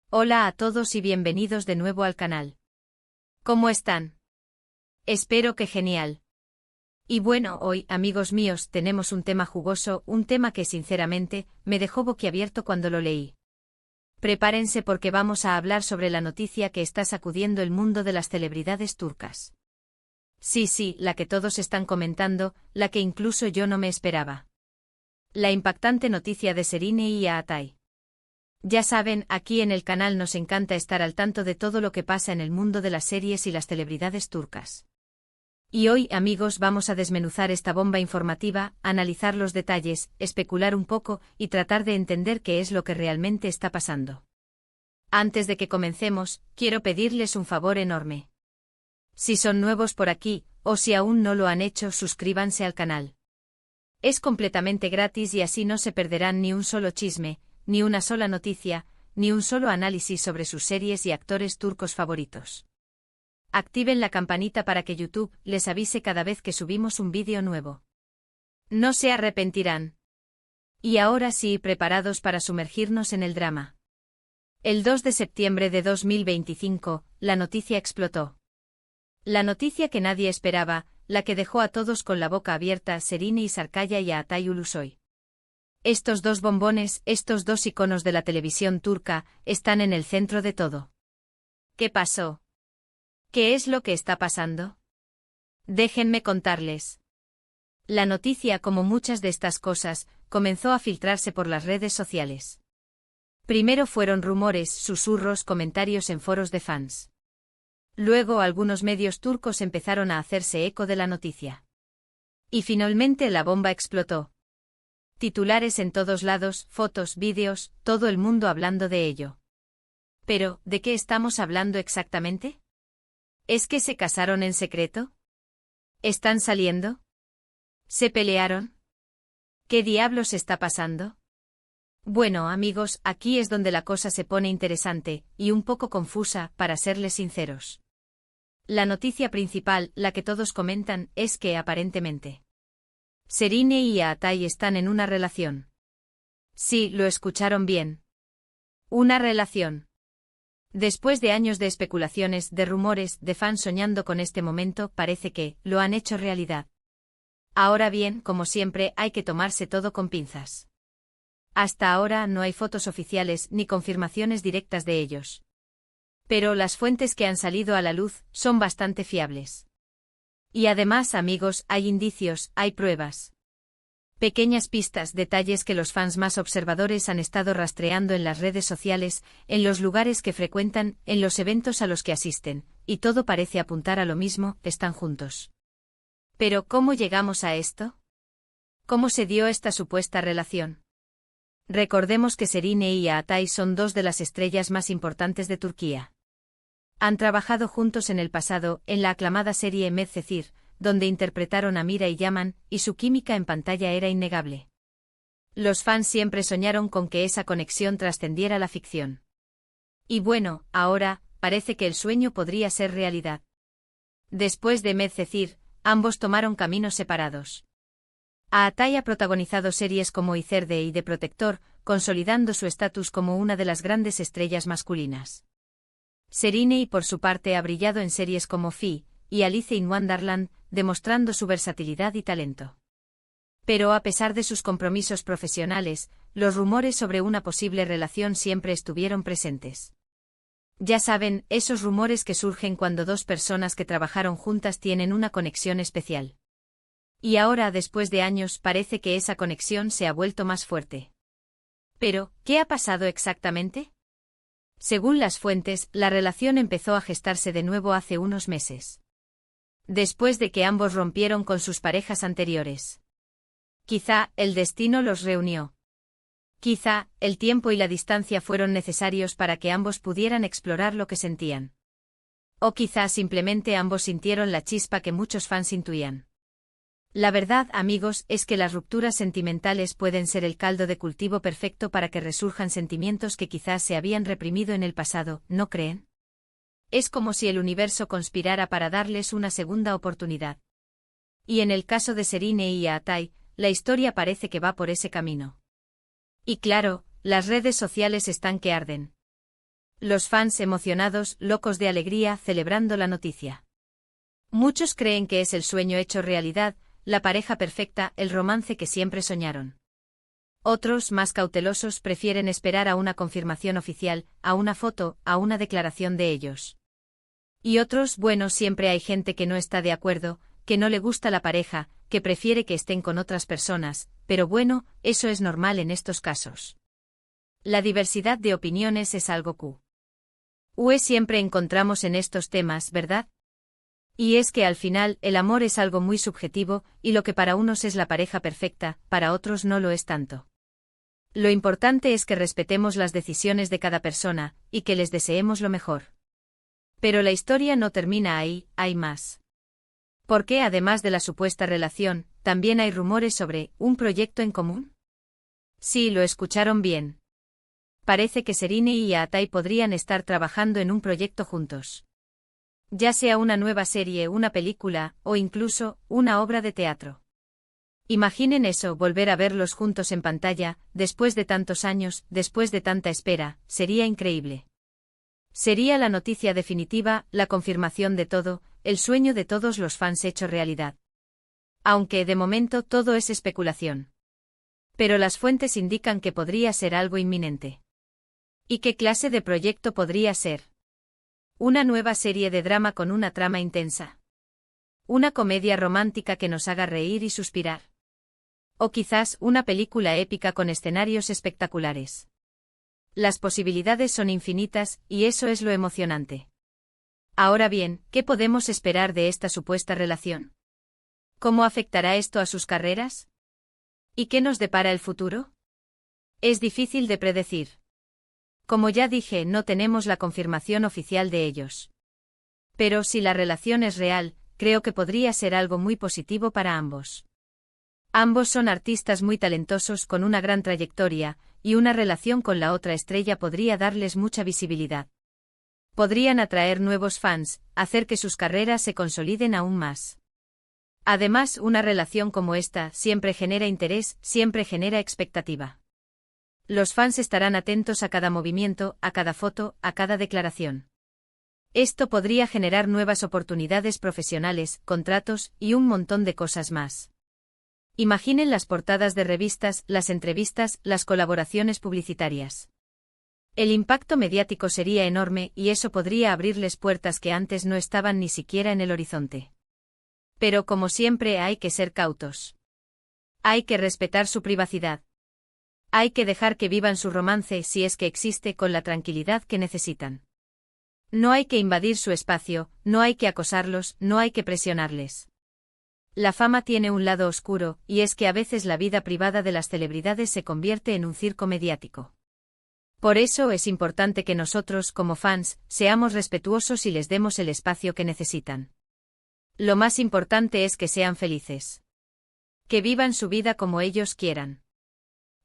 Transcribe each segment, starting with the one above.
Hola a todos y bienvenidos de nuevo al canal. ¿Cómo están? Espero que genial. Y bueno, hoy, amigos míos, tenemos un tema jugoso, un tema que sinceramente me dejó boquiabierto cuando lo leí. Prepárense porque vamos a hablar sobre la noticia que está sacudiendo el mundo de las celebridades turcas. Sí, la que todos están comentando, la que incluso yo no me esperaba. La impactante noticia de Serine y Atay. Ya saben, aquí en el canal nos encanta estar al tanto de todo lo que pasa en el mundo de las series y las celebridades turcas. Y hoy, amigos, vamos a desmenuzar esta bomba informativa, analizar los detalles, especular un poco y tratar de entender qué es lo que realmente está pasando. Antes de que comencemos, quiero pedirles un favor enorme. Si son nuevos por aquí, o si aún no lo han hecho, suscríbanse al canal. Es completamente gratis y así no se perderán ni un solo chisme, ni una sola noticia, ni un solo análisis sobre sus series y actores turcos favoritos. Activen la campanita para que YouTube les avise cada vez que subimos un vídeo nuevo. No se arrepentirán. Y ahora sí, preparados para sumergirnos en el drama. El 2 de septiembre de 2025, la noticia explotó. La noticia que nadie esperaba, la que dejó a todos con la boca abierta, Serine Sarıkaya y Atay Ulusoy. Estos dos bombones, estos dos iconos de la televisión turca, están en el centro de todo. ¿Qué pasó? ¿Qué es lo que está pasando? Déjenme contarles. La noticia, como muchas de estas cosas, comenzó a filtrarse por las redes sociales. Primero fueron rumores, susurros, comentarios en foros de fans. Luego algunos medios turcos empezaron a hacerse eco de la noticia. Y finalmente la bomba explotó. Titulares en todos lados, fotos, vídeos, todo el mundo hablando de ello. Pero, ¿de qué estamos hablando exactamente? ¿Es que se casaron en secreto? ¿Están saliendo? ¿Se pelearon? ¿Qué diablos está pasando? Bueno, amigos, aquí es donde la cosa se pone interesante, y un poco confusa, para serles sinceros. La noticia principal, la que todos comentan, es que aparentemente Serine y Atay están en una relación. Sí, lo escucharon bien. Una relación. Después de años de especulaciones, de rumores, de fans soñando con este momento, parece que lo han hecho realidad. Ahora bien, como siempre, hay que tomarse todo con pinzas. Hasta ahora no hay fotos oficiales ni confirmaciones directas de ellos. Pero las fuentes que han salido a la luz son bastante fiables. Y además, amigos, hay indicios, hay pruebas. Pequeñas pistas, detalles que los fans más observadores han estado rastreando en las redes sociales, en los lugares que frecuentan, en los eventos a los que asisten, y todo parece apuntar a lo mismo, están juntos. Pero, ¿cómo llegamos a esto? ¿Cómo se dio esta supuesta relación? Recordemos que Serine y Atay son dos de las estrellas más importantes de Turquía. Han trabajado juntos en el pasado, en la aclamada serie Medcezir, donde interpretaron a Mira y Yaman, y su química en pantalla era innegable. Los fans siempre soñaron con que esa conexión trascendiera la ficción. Y bueno, ahora, parece que el sueño podría ser realidad. Después de Medcezir, ambos tomaron caminos separados. Atay ha protagonizado series como Izerde y The Protector, consolidando su estatus como una de las grandes estrellas masculinas. Serine, por su parte, ha brillado en series como Fi y Alice in Wonderland, demostrando su versatilidad y talento. Pero a pesar de sus compromisos profesionales, los rumores sobre una posible relación siempre estuvieron presentes. Ya saben, esos rumores que surgen cuando dos personas que trabajaron juntas tienen una conexión especial. Y ahora, después de años, parece que esa conexión se ha vuelto más fuerte. Pero, ¿qué ha pasado exactamente? Según las fuentes, la relación empezó a gestarse de nuevo hace unos meses. Después de que ambos rompieron con sus parejas anteriores. Quizá, el destino los reunió. Quizá, el tiempo y la distancia fueron necesarios para que ambos pudieran explorar lo que sentían. O quizá simplemente ambos sintieron la chispa que muchos fans intuían. La verdad, amigos, es que las rupturas sentimentales pueden ser el caldo de cultivo perfecto para que resurjan sentimientos que quizás se habían reprimido en el pasado, ¿no creen? Es como si el universo conspirara para darles una segunda oportunidad. Y en el caso de Serine y Atay, la historia parece que va por ese camino. Y claro, las redes sociales están que arden. Los fans emocionados, locos de alegría, celebrando la noticia. Muchos creen que es el sueño hecho realidad, la pareja perfecta, el romance que siempre soñaron. Otros, más cautelosos, prefieren esperar a una confirmación oficial, a una foto, a una declaración de ellos. Y otros, bueno, siempre hay gente que no está de acuerdo, que no le gusta la pareja, que prefiere que estén con otras personas, pero bueno, eso es normal en estos casos. La diversidad de opiniones es algo siempre encontramos en estos temas, ¿verdad? Y es que al final, el amor es algo muy subjetivo, y lo que para unos es la pareja perfecta, para otros no lo es tanto. Lo importante es que respetemos las decisiones de cada persona, y que les deseemos lo mejor. Pero la historia no termina ahí, hay más. Porque además de la supuesta relación, también hay rumores sobre un proyecto en común. Sí, lo escucharon bien. Parece que Serrini y Aatai podrían estar trabajando en un proyecto juntos. Ya sea una nueva serie, una película, o incluso, una obra de teatro. Imaginen eso, volver a verlos juntos en pantalla, después de tantos años, después de tanta espera, sería increíble. Sería la noticia definitiva, la confirmación de todo, el sueño de todos los fans hecho realidad. Aunque, de momento, todo es especulación. Pero las fuentes indican que podría ser algo inminente. ¿Y qué clase de proyecto podría ser? Una nueva serie de drama con una trama intensa. Una comedia romántica que nos haga reír y suspirar. O quizás una película épica con escenarios espectaculares. Las posibilidades son infinitas, y eso es lo emocionante. Ahora bien, ¿qué podemos esperar de esta supuesta relación? ¿Cómo afectará esto a sus carreras? ¿Y qué nos depara el futuro? Es difícil de predecir. Como ya dije, no tenemos la confirmación oficial de ellos. Pero si la relación es real, creo que podría ser algo muy positivo para ambos. Ambos son artistas muy talentosos con una gran trayectoria, y una relación con la otra estrella podría darles mucha visibilidad. Podrían atraer nuevos fans, hacer que sus carreras se consoliden aún más. Además, una relación como esta siempre genera interés, siempre genera expectativa. Los fans estarán atentos a cada movimiento, a cada foto, a cada declaración. Esto podría generar nuevas oportunidades profesionales, contratos, y un montón de cosas más. Imaginen las portadas de revistas, las entrevistas, las colaboraciones publicitarias. El impacto mediático sería enorme y eso podría abrirles puertas que antes no estaban ni siquiera en el horizonte. Pero como siempre hay que ser cautos. Hay que respetar su privacidad. Hay que dejar que vivan su romance si es que existe con la tranquilidad que necesitan. No hay que invadir su espacio, no hay que acosarlos, no hay que presionarles. La fama tiene un lado oscuro, y es que a veces la vida privada de las celebridades se convierte en un circo mediático. Por eso es importante que nosotros, como fans, seamos respetuosos y les demos el espacio que necesitan. Lo más importante es que sean felices. Que vivan su vida como ellos quieran.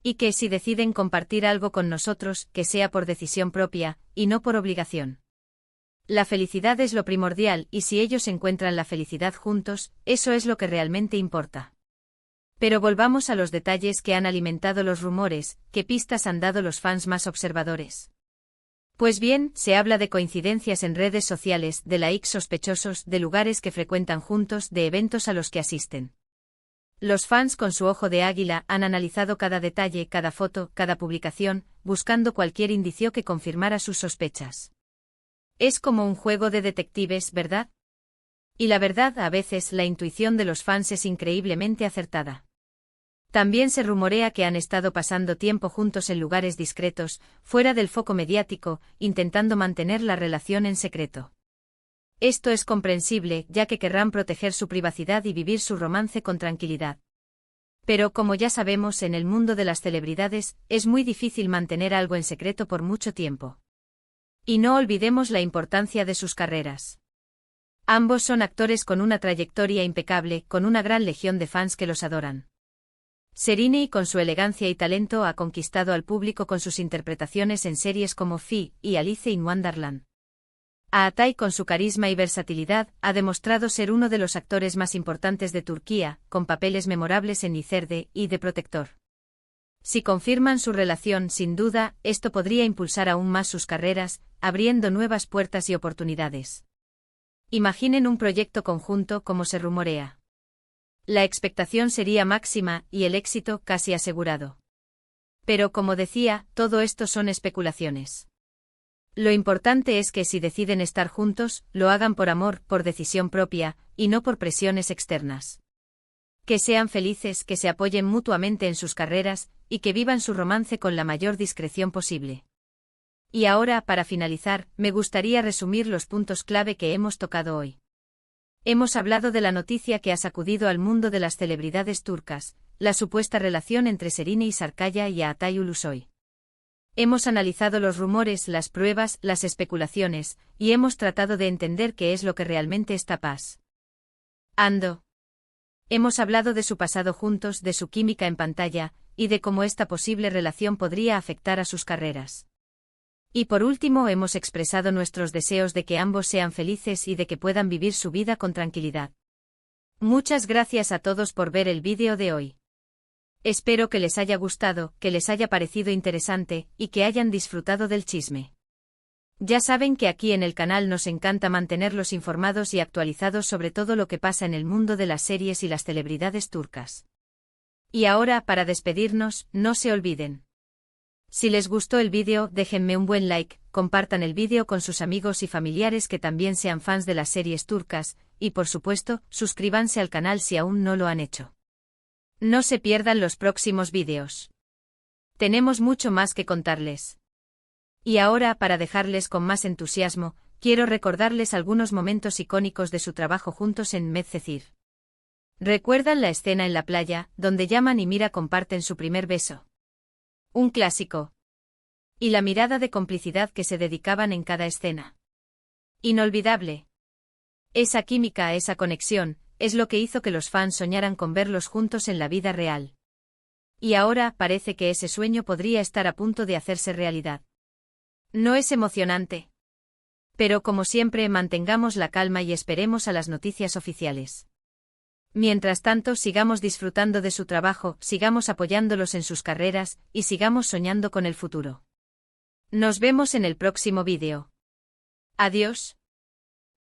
Y que si deciden compartir algo con nosotros, que sea por decisión propia, y no por obligación. La felicidad es lo primordial, y si ellos encuentran la felicidad juntos, eso es lo que realmente importa. Pero volvamos a los detalles que han alimentado los rumores, qué pistas han dado los fans más observadores. Pues bien, se habla de coincidencias en redes sociales, de likes sospechosos, de lugares que frecuentan juntos, de eventos a los que asisten. Los fans con su ojo de águila han analizado cada detalle, cada foto, cada publicación, buscando cualquier indicio que confirmara sus sospechas. Es como un juego de detectives, ¿verdad? Y la verdad, a veces la intuición de los fans es increíblemente acertada. También se rumorea que han estado pasando tiempo juntos en lugares discretos, fuera del foco mediático, intentando mantener la relación en secreto. Esto es comprensible, ya que querrán proteger su privacidad y vivir su romance con tranquilidad. Pero como ya sabemos, en el mundo de las celebridades, es muy difícil mantener algo en secreto por mucho tiempo. Y no olvidemos la importancia de sus carreras. Ambos son actores con una trayectoria impecable, con una gran legión de fans que los adoran. Serrini, con su elegancia y talento, ha conquistado al público con sus interpretaciones en series como Fi y Alice in Wonderland. Aatai, con su carisma y versatilidad, ha demostrado ser uno de los actores más importantes de Turquía, con papeles memorables en Nicerde y The Protector. Si confirman su relación, sin duda, esto podría impulsar aún más sus carreras, abriendo nuevas puertas y oportunidades. Imaginen un proyecto conjunto como se rumorea. La expectación sería máxima y el éxito casi asegurado. Pero como decía, todo esto son especulaciones. Lo importante es que si deciden estar juntos, lo hagan por amor, por decisión propia, y no por presiones externas. Que sean felices, que se apoyen mutuamente en sus carreras, y que vivan su romance con la mayor discreción posible. Y ahora, para finalizar, me gustaría resumir los puntos clave que hemos tocado hoy. Hemos hablado de la noticia que ha sacudido al mundo de las celebridades turcas, la supuesta relación entre Serine Sarıkaya y Altay Ulusoy. Hemos analizado los rumores, las pruebas, las especulaciones, y hemos tratado de entender qué es lo que realmente está pasando. Hemos hablado de su pasado juntos, de su química en pantalla, y de cómo esta posible relación podría afectar a sus carreras. Y por último hemos expresado nuestros deseos de que ambos sean felices y de que puedan vivir su vida con tranquilidad. Muchas gracias a todos por ver el vídeo de hoy. Espero que les haya gustado, que les haya parecido interesante, y que hayan disfrutado del chisme. Ya saben que aquí en el canal nos encanta mantenerlos informados y actualizados sobre todo lo que pasa en el mundo de las series y las celebridades turcas. Y ahora, para despedirnos, no se olviden. Si les gustó el vídeo, déjenme un buen like, compartan el vídeo con sus amigos y familiares que también sean fans de las series turcas, y por supuesto, suscríbanse al canal si aún no lo han hecho. No se pierdan los próximos vídeos. Tenemos mucho más que contarles. Y ahora, para dejarles con más entusiasmo, quiero recordarles algunos momentos icónicos de su trabajo juntos en Medcezir. ¿Recuerdan la escena en la playa, donde Yaman y Mira comparten su primer beso? Un clásico. Y la mirada de complicidad que se dedicaban en cada escena. Inolvidable. Esa química, esa conexión, es lo que hizo que los fans soñaran con verlos juntos en la vida real. Y ahora parece que ese sueño podría estar a punto de hacerse realidad. ¿No es emocionante? Pero como siempre, mantengamos la calma y esperemos a las noticias oficiales. Mientras tanto, sigamos disfrutando de su trabajo, sigamos apoyándolos en sus carreras, y sigamos soñando con el futuro. Nos vemos en el próximo vídeo. Adiós.